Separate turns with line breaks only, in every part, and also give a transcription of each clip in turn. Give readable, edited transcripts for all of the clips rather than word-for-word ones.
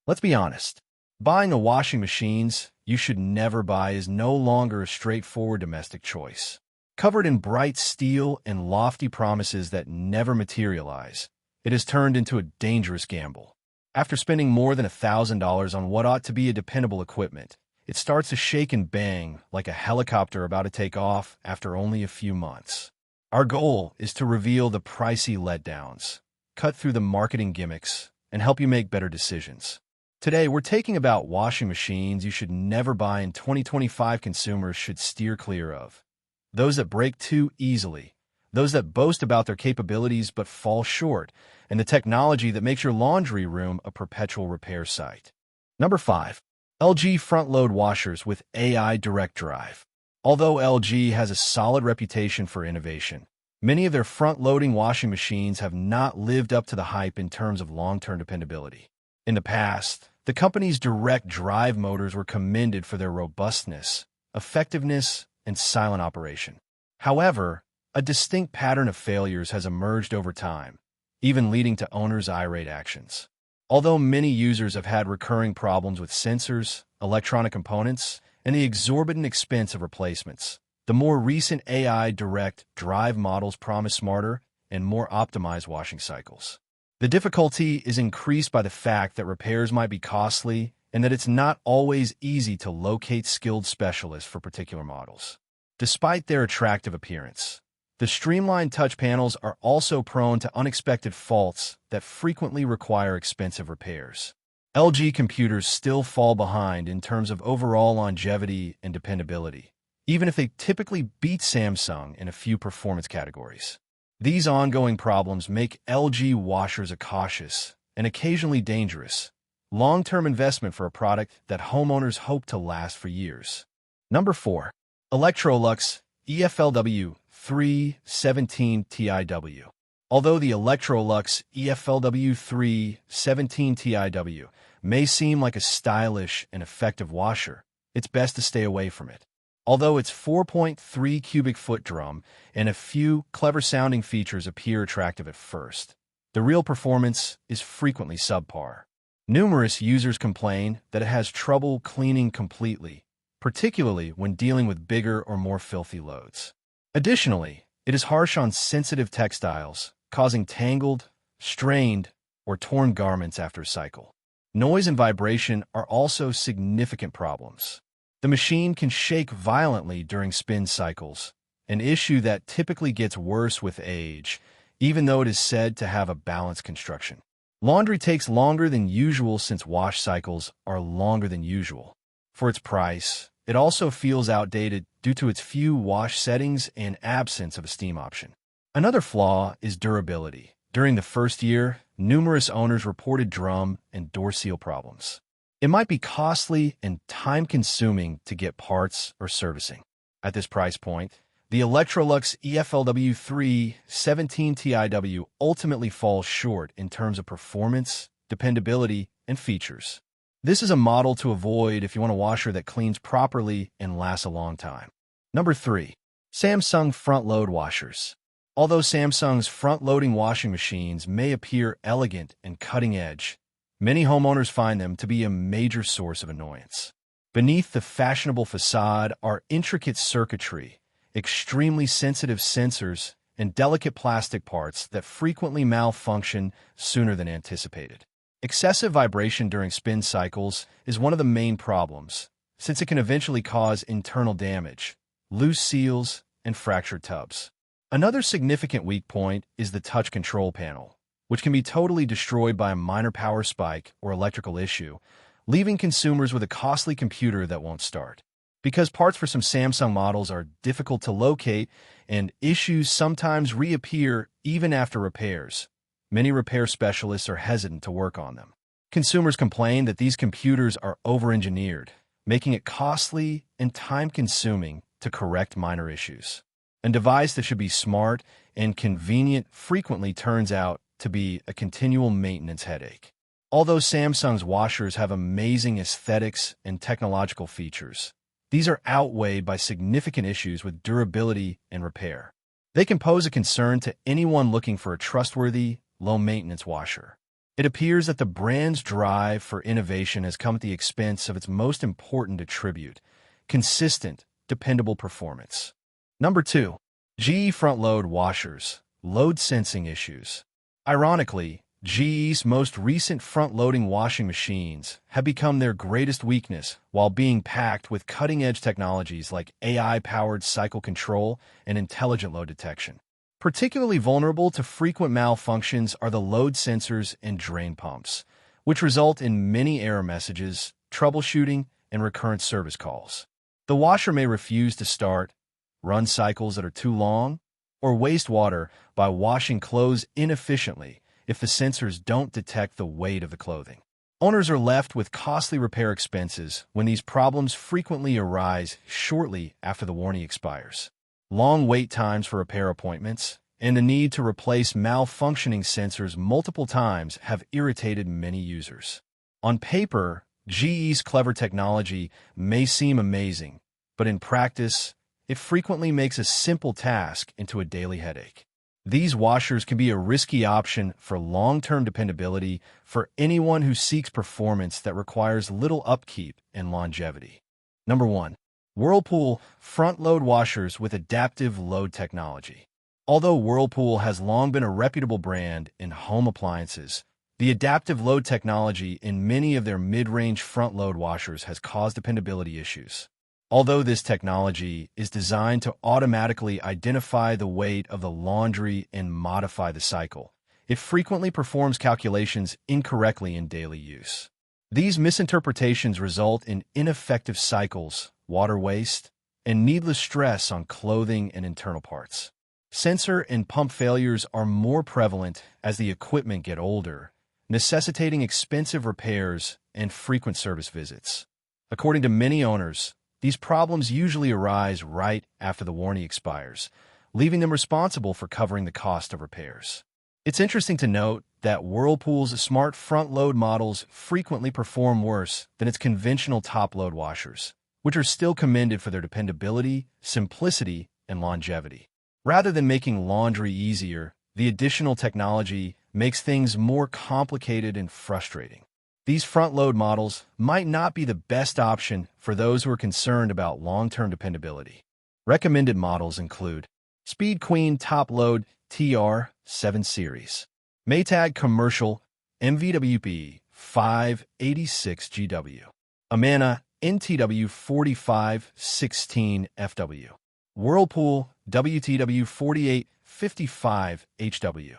Let's be honest. Buying a washing machines you should never buy is no longer a straightforward domestic choice. Covered in bright steel and lofty promises that never materialize, it has turned into a dangerous gamble. After spending more than $1,000 on what ought to be a dependable equipment, it starts to shake and bang like a helicopter about to take off after only a few months. Our goal is to reveal the pricey letdowns, cut through the marketing gimmicks, and help you make better decisions. Today, we're taking about washing machines you should never buy and 2025 consumers should steer clear of. Those that break too easily, those that boast about their capabilities but fall short, and the technology that makes your laundry room a perpetual repair site. Number 5. LG front-load washers with AI direct drive. Although LG has a solid reputation for innovation, many of their front-loading washing machines have not lived up to the hype in terms of long-term dependability. In the past, the company's direct drive motors were commended for their robustness, effectiveness, and silent operation. However, a distinct pattern of failures has emerged over time, even leading to owners' irate actions. Although many users have had recurring problems with sensors, electronic components, and the exorbitant expense of replacements, the more recent AI direct drive models promise smarter and more optimized washing cycles. The difficulty is increased by the fact that repairs might be costly and that it's not always easy to locate skilled specialists for particular models. Despite their attractive appearance, the streamlined touch panels are also prone to unexpected faults that frequently require expensive repairs. LG computers still fall behind in terms of overall longevity and dependability, even if they typically beat Samsung in a few performance categories. These ongoing problems make LG washers a cautious and occasionally dangerous long-term investment for a product that homeowners hope to last for years. Number 4. Electrolux EFLW317TIW. Although the Electrolux EFLW317TIW may seem like a stylish and effective washer, it's best to stay away from it. Although its 4.3 cubic foot drum and a few clever-sounding features appear attractive at first, the real performance is frequently subpar. Numerous users complain that it has trouble cleaning completely, particularly when dealing with bigger or more filthy loads. Additionally, it is harsh on sensitive textiles, causing tangled, strained, or torn garments after a cycle. Noise and vibration are also significant problems. The machine can shake violently during spin cycles, an issue that typically gets worse with age, even though it is said to have a balanced construction. Laundry takes longer than usual since wash cycles are longer than usual. For its price, it also feels outdated due to its few wash settings and absence of a steam option. Another flaw is durability. During the first year, numerous owners reported drum and door seal problems. It might be costly and time-consuming to get parts or servicing. At this price point, the Electrolux EFLW317TIW ultimately falls short in terms of performance, dependability, and features. This is a model to avoid if you want a washer that cleans properly and lasts a long time. Number 3. Samsung front-load washers. Although Samsung's front-loading washing machines may appear elegant and cutting-edge, many homeowners find them to be a major source of annoyance. Beneath the fashionable facade are intricate circuitry, extremely sensitive sensors, and delicate plastic parts that frequently malfunction sooner than anticipated. Excessive vibration during spin cycles is one of the main problems, since it can eventually cause internal damage, loose seals, and fractured tubs. Another significant weak point is the touch control panel, which can be totally destroyed by a minor power spike or electrical issue, leaving consumers with a costly computer that won't start. Because parts for some Samsung models are difficult to locate and issues sometimes reappear even after repairs, many repair specialists are hesitant to work on them. Consumers complain that these computers are over-engineered, making it costly and time-consuming to correct minor issues. A device that should be smart and convenient frequently turns out to be a continual maintenance headache. Although Samsung's washers have amazing aesthetics and technological features, these are outweighed by significant issues with durability and repair. They can pose a concern to anyone looking for a trustworthy, low-maintenance washer. It appears that the brand's drive for innovation has come at the expense of its most important attribute: consistent, dependable performance. Number 2. GE front-load washers, load sensing issues. Ironically, GE's most recent front-loading washing machines have become their greatest weakness while being packed with cutting-edge technologies like AI-powered cycle control and intelligent load detection. Particularly vulnerable to frequent malfunctions are the load sensors and drain pumps, which result in many error messages, troubleshooting, and recurrent service calls. The washer may refuse to start, run cycles that are too long, or waste water by washing clothes inefficiently if the sensors don't detect the weight of the clothing. Owners are left with costly repair expenses when these problems frequently arise shortly after the warranty expires. Long wait times for repair appointments and the need to replace malfunctioning sensors multiple times have irritated many users. On paper, GE's clever technology may seem amazing, but in practice, it frequently makes a simple task into a daily headache. These washers can be a risky option for long-term dependability for anyone who seeks performance that requires little upkeep and longevity. Number 1. Whirlpool front-load washers with adaptive load technology. Although Whirlpool has long been a reputable brand in home appliances, the adaptive load technology in many of their mid-range front-load washers has caused dependability issues. Although this technology is designed to automatically identify the weight of the laundry and modify the cycle, it frequently performs calculations incorrectly in daily use. These misinterpretations result in ineffective cycles, water waste, and needless stress on clothing and internal parts. Sensor and pump failures are more prevalent as the equipment gets older, necessitating expensive repairs and frequent service visits. According to many owners, these problems usually arise right after the warranty expires, leaving them responsible for covering the cost of repairs. It's interesting to note that Whirlpool's smart front-load models frequently perform worse than its conventional top-load washers, which are still commended for their dependability, simplicity, and longevity. Rather than making laundry easier, the additional technology makes things more complicated and frustrating. These front-load models might not be the best option for those who are concerned about long-term dependability. Recommended models include Speed Queen Top Load TR7 Series, Maytag Commercial MVWP 586GW, Amana NTW 4516FW, Whirlpool WTW 4855HW.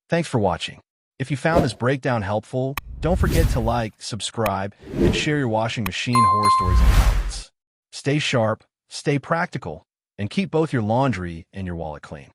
Thanks for watching. If you found this breakdown helpful, don't forget to like, subscribe, and share your washing machine horror stories in the comments. Stay sharp, stay practical, and keep both your laundry and your wallet clean.